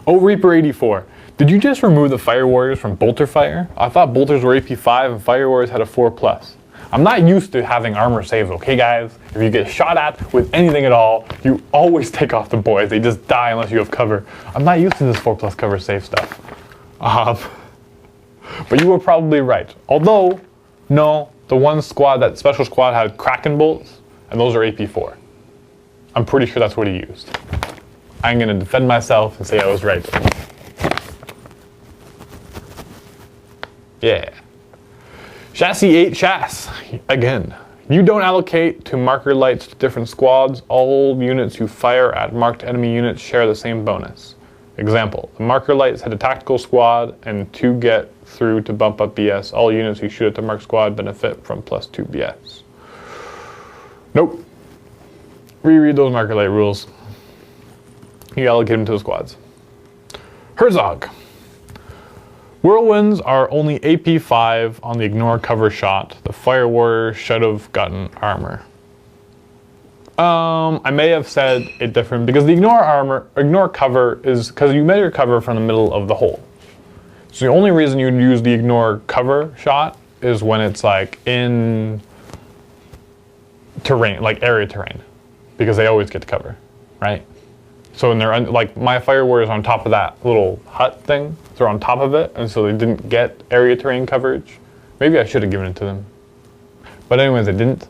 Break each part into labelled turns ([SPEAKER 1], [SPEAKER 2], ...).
[SPEAKER 1] Oh, Reaper 84. Did you just remove the Fire Warriors from Bolter Fire? I thought Bolters were AP 5 and Fire Warriors had a 4+. I'm not used to having armor saves, okay guys? If you get shot at with anything at all, you always take off the boys. They just die unless you have cover. I'm not used to this 4+ cover save stuff. But you were probably right. Although, no, the one squad, that special squad had Kraken bolts, and those are AP 4. I'm pretty sure that's what he used. I'm gonna defend myself and say I was right. Yeah. Chassis 8 Chas. Again. You don't allocate to marker lights to different squads. All units you fire at marked enemy units share the same bonus. Example, the marker lights hit a tactical squad and 2 get through to bump up BS. All units who shoot at the marked squad benefit from +2 BS. Nope. Reread those marker light rules. You allocate them to the squads. Herzog. Whirlwinds are only AP 5 on the ignore cover shot. The Fire Warrior should have gotten armor. I may have said it different because the ignore cover is because you measure cover from the middle of the hole. So the only reason you'd use the ignore cover shot is when it's like in terrain, like area terrain, because they always get to cover, right? So when they're like my Fire Warriors on top of that little hut thing, they're on top of it, and so they didn't get area terrain coverage. Maybe I should have given it to them, but anyways, they didn't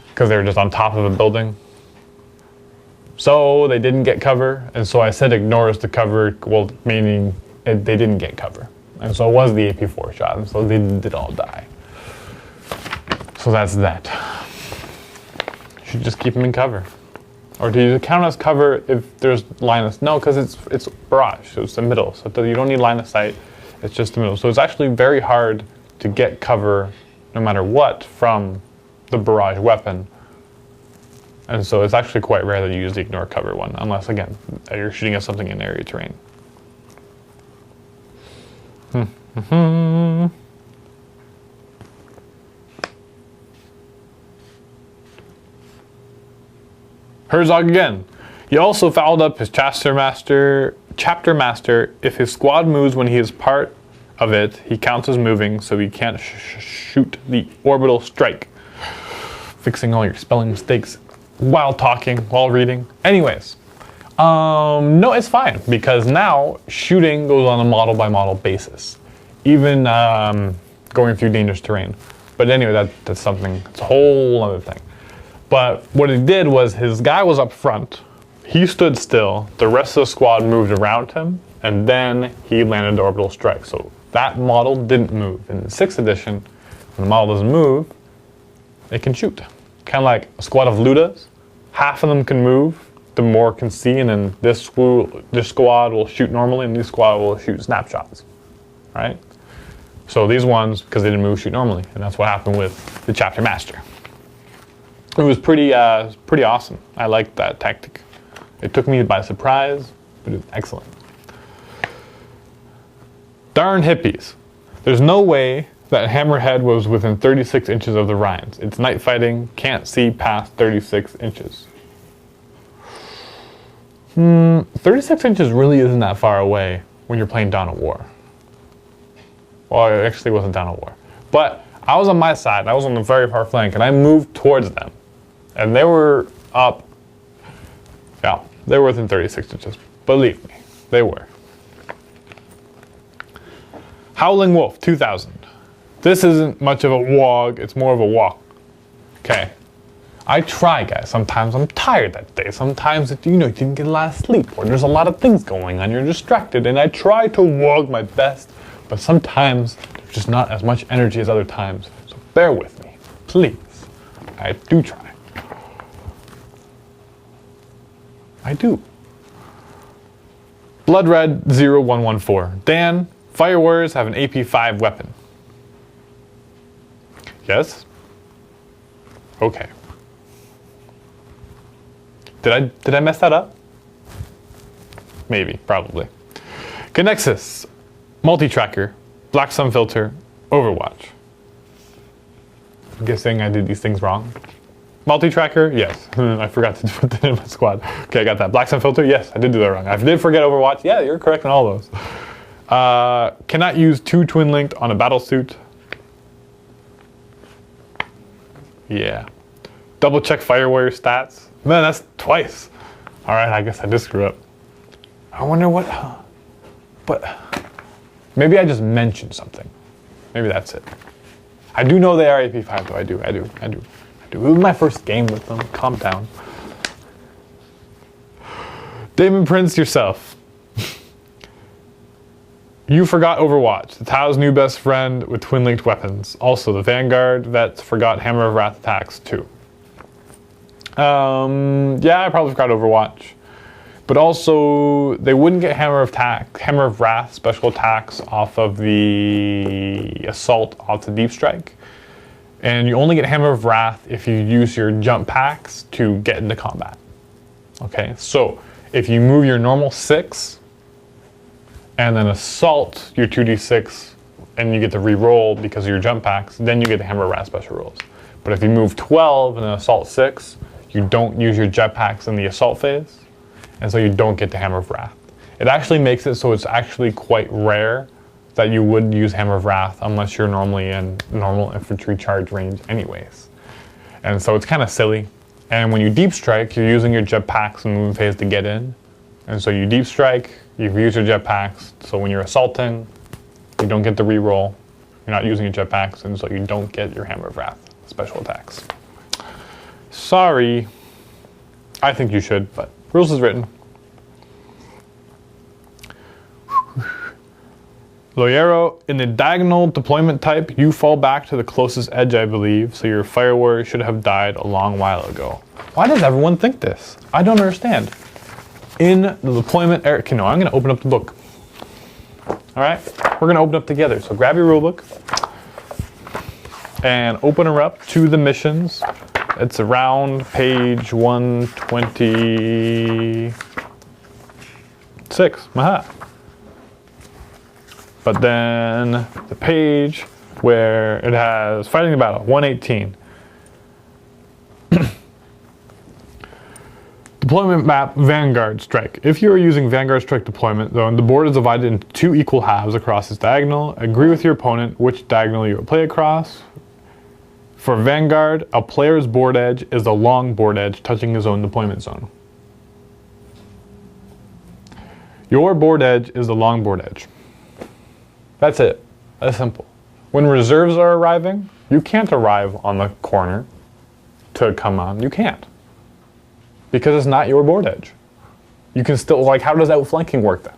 [SPEAKER 1] because they were just on top of a building. So they didn't get cover, and so I said ignores the cover, well, meaning they didn't get cover, and so it was the AP4 shot, and so they did all die. So that's that. You should just keep them in cover. Or do you count as cover if there's line of sight? No, because it's barrage, so it's the middle. So you don't need line of sight, it's just the middle. So it's actually very hard to get cover no matter what from the barrage weapon. And so it's actually quite rare that you use the ignore cover one, unless again, you're shooting at something in area terrain. Herzog again. He also fouled up his chapter master. If his squad moves when he is part of it, he counts as moving, so he can't shoot the orbital strike. Fixing all your spelling mistakes while talking, while reading. Anyways, no, it's fine because now shooting goes on a model by model basis, even going through dangerous terrain. But anyway, that's something. It's a whole other thing. But what he did was his guy was up front, he stood still, the rest of the squad moved around him, and then he landed the orbital strike. So that model didn't move. In the 6th edition, when the model doesn't move, it can shoot. Kind of like a squad of Ludas, half of them can move, the more can see, and then this squad will shoot normally, and this squad will shoot snapshots, right? So these ones, because they didn't move, shoot normally, and that's what happened with the chapter master. It was pretty awesome. I liked that tactic. It took me by surprise, but it was excellent. Darn hippies. There's no way that Hammerhead was within 36 inches of the Rhines. It's night fighting, can't see past 36 inches. 36 inches really isn't that far away when you're playing Dawn of War. Well, it actually wasn't Dawn of War. But I was on my side, I was on the very far flank, and I moved towards them. And they were up, yeah, they were within 36 inches. Believe me, they were. Howling Wolf 2000. This isn't much of a wog, it's more of a walk. Okay. I try, guys. Sometimes I'm tired that day. Sometimes, you didn't get a lot of sleep, or there's a lot of things going on, you're distracted, and I try to wog my best, but sometimes there's just not as much energy as other times. So bear with me, please. I do try. I do. Blood Red 0114. Dan, Fire Warriors have an AP 5 weapon. Yes? Okay. Did I mess that up? Maybe, probably. Connexus, Multi-Tracker, Black Sun Filter, Overwatch. I'm guessing I did these things wrong. Multi-tracker? Yes. I forgot to put that in my squad. Okay, I got that. Black Sun filter? Yes, I did do that wrong. I did forget Overwatch. Yeah, you're correct on all those. Cannot use 2 twin linked on a battle suit. Yeah. Double check fire warrior stats. Man, that's twice. All right, I guess I did screw up. I wonder what, but maybe I just mentioned something. Maybe that's it. I do know they are AP5 though. I do. It was my first game with them. Calm down. Damon Prince yourself. You forgot Overwatch. The Tao's new best friend with twin-linked weapons. Also, the Vanguard vets forgot Hammer of Wrath attacks too. Yeah, I probably forgot Overwatch. But also, they wouldn't get Hammer of Wrath special attacks off of the Assault off the Deep Strike. And you only get Hammer of Wrath if you use your jump packs to get into combat. Okay, so if you move your normal 6, and then Assault your 2d6, and you get to re-roll because of your jump packs, then you get the Hammer of Wrath special rolls. But if you move 12 and then Assault 6, you don't use your jet packs in the Assault phase, and so you don't get the Hammer of Wrath. It actually makes it so it's actually quite rare that you would use Hammer of Wrath unless you're normally in normal infantry charge range anyways. And so it's kind of silly. And when you deep strike, you're using your jet packs in movement phase to get in. And so you deep strike, you've used your jet packs, so when you're assaulting, you don't get the reroll. You're not using your jet packs, and so you don't get your Hammer of Wrath special attacks. Sorry. I think you should, but rules is written. Loyero, in the diagonal deployment type, you fall back to the closest edge, I believe, so your fire warrior should have died a long while ago. Why does everyone think this? I don't understand. In the deployment area, okay, no, I'm gonna open up the book. All right, we're gonna open up together. So grab your rule book and open her up to the missions. It's around page 126. Aha. But then the page where it has fighting the battle, 118. Deployment map, Vanguard Strike. If you are using Vanguard Strike deployment zone, the board is divided into 2 equal halves across its diagonal. Agree with your opponent which diagonal you will play across. For Vanguard, a player's board edge is the long board edge touching his own deployment zone. Your board edge is the long board edge. That's it. That's simple. When reserves are arriving, you can't arrive on the corner to come on. You can't. Because it's not your board edge. You can still, like, how does outflanking work then?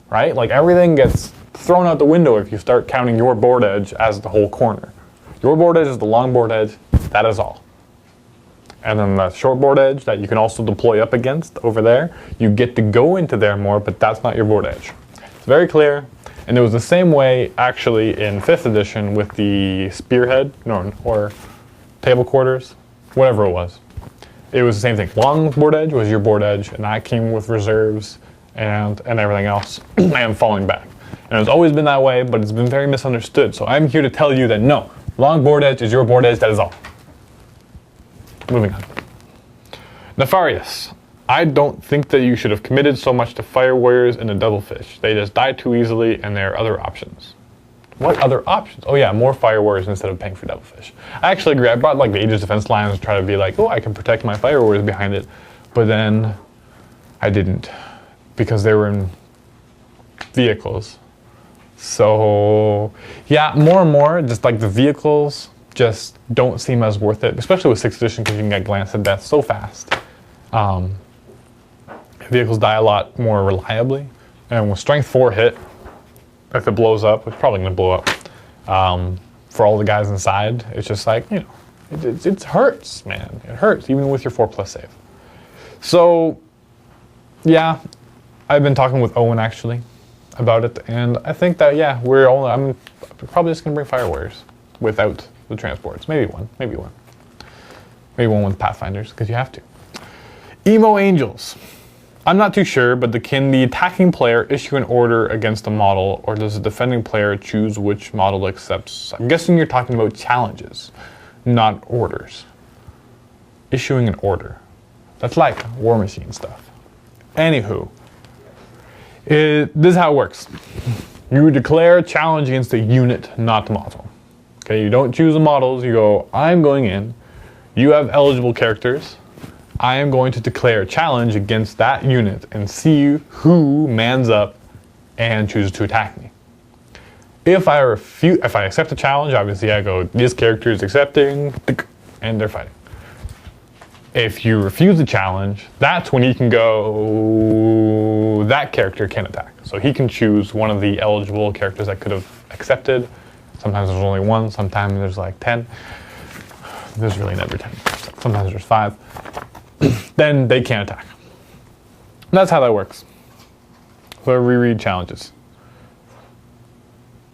[SPEAKER 1] Right? Like, everything gets thrown out the window if you start counting your board edge as the whole corner. Your board edge is the long board edge. That is all. And then the short board edge that you can also deploy up against over there, you get to go into there more, but that's not your board edge. It's very clear. And it was the same way, actually, in 5th edition with the spearhead, or table quarters, whatever it was. It was the same thing. Long board edge was your board edge, and that came with reserves and everything else, and falling back. And it's always been that way, but it's been very misunderstood. So I'm here to tell you that no, long board edge is your board edge, that is all. Moving on. Nefarious. I don't think that you should have committed so much to fire warriors and the devilfish. They just die too easily, and there are other options. What other options? Oh yeah, more fire warriors instead of paying for devilfish. I actually agree. I brought like the Aegis defense lines to try to be like, oh, I can protect my fire warriors behind it, but then I didn't because they were in vehicles. So yeah, more and more, just like the vehicles just don't seem as worth it, especially with 6th edition because you can get glanced at death so fast. Vehicles die a lot more reliably, and with strength 4 hit, if it blows up, it's probably going to blow up. For all the guys inside, it's just like, you know, it hurts, man. It hurts, even with your 4+ save. So, yeah, I've been talking with Owen, actually, about it, and I think that, yeah, I'm probably just going to bring fire warriors without the transports. Maybe one. Maybe one with Pathfinders, because you have to. Emo Angels. I'm not too sure, but can the attacking player issue an order against a model, or does the defending player choose which model accepts? I'm guessing you're talking about challenges, not orders. issuing an order. That's like War Machine stuff. Anywho, this is how it works. You declare a challenge against a unit, not the model. Okay, you don't choose the models, you go, I'm going in, you have eligible characters, I am going to declare a challenge against that unit and see who mans up and chooses to attack me. If I accept the challenge, obviously I go, this character is accepting, and they're fighting. If you refuse the challenge, that's when he can go, that character can attack. So he can choose one of the eligible characters that could have accepted. Sometimes there's only one, sometimes there's like 10. There's really never 10. Sometimes there's 5. Then they can't attack. And that's how that works. So I reread challenges.